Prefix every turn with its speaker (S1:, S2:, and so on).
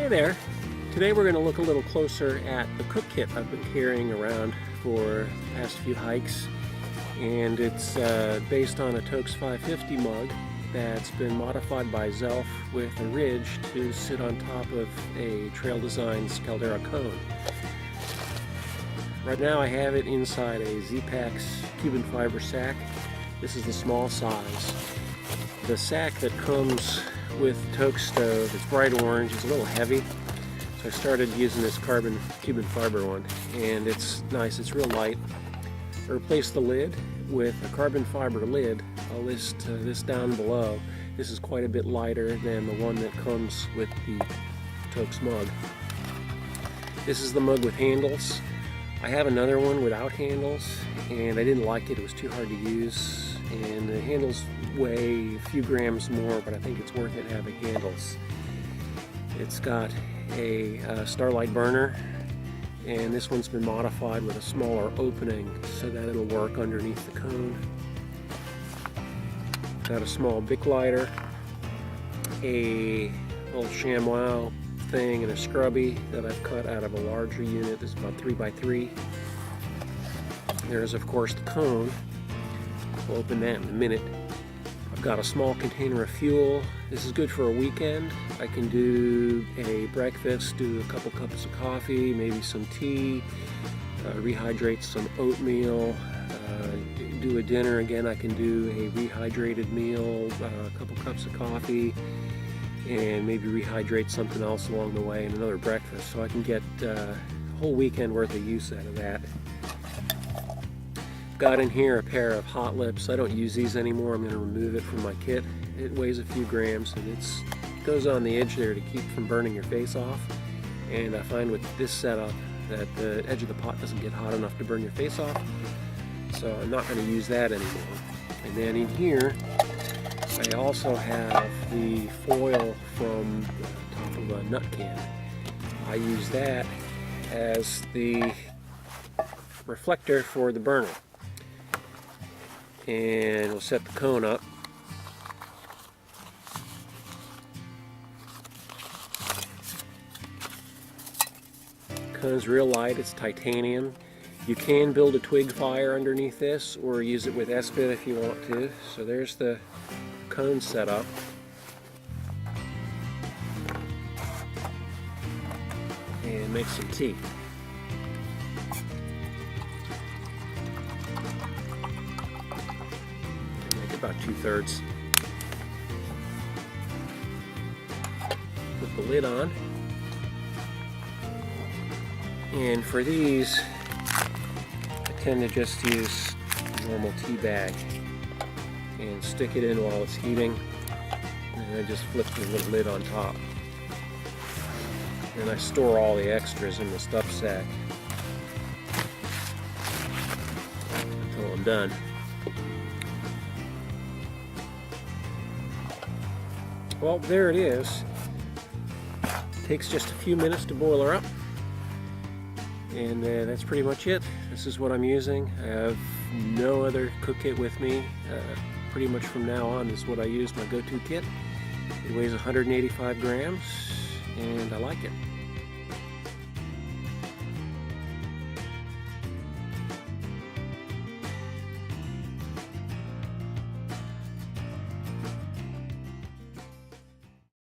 S1: Hey there! Today we're going to look a little closer at the cook kit I've been carrying around for the past few hikes, and it's based on a Toaks 550 mug that's been modified by Zelph with a ridge to sit on top of a Trail Designs caldera cone. Right now I have it inside a Zpacks cuben fiber sack. This is the small size. The sack that comes with Toaks stove, it's bright orange, it's a little heavy, so I started using this carbon cuben fiber one, and it's nice, it's real light. I replaced the lid with a carbon fiber lid. I'll list this down below. This is quite a bit lighter than the one that comes with the Toaks mug. This is the mug with handles. I have another one without handles, and I didn't like it. It was too hard to use, and the handles weigh a few grams more, but I think it's worth it having handles. It's got a Starlyte Burner, and this one's been modified with a smaller opening so that it'll work underneath the cone. Got a small Bic lighter, a little chamois thing, and a scrubby that I've cut out of a larger unit. This is about 3x3. There's of course the cone. We'll open that in a minute. I've got a small container of fuel. This is good for a weekend. I can do a breakfast, do a couple cups of coffee, maybe some tea, rehydrate some oatmeal, do a dinner. Again, I can do a rehydrated meal, a couple cups of coffee, and maybe rehydrate something else along the way, and another breakfast. So I can get a whole weekend worth of use out of that. Got in here a pair of Hotlips. I don't use these anymore. I'm going to remove it from my kit. It weighs a few grams, and it goes on the edge there to keep from burning your face off. And I find with this setup that the edge of the pot doesn't get hot enough to burn your face off, so I'm not going to use that anymore. And then in here I also have the foil from the top of a nut can. I use that as the reflector for the burner. And we'll set the cone up. Cone's real light, it's titanium. You can build a twig fire underneath this, or use it with Esbit if you want to. So there's the cone set up. And make some tea. About 2/3. Put the lid on, and for these I tend to just use a normal tea bag and stick it in while it's heating, and I just flip the little lid on top, and I store all the extras in the stuff sack until I'm done. Well, there it is. Takes just a few minutes to boil her up, and that's pretty much it. This is what I'm using. I have no other cook kit with me. Pretty much from now on is what I use, my go-to kit. It weighs 185 grams, and I like it.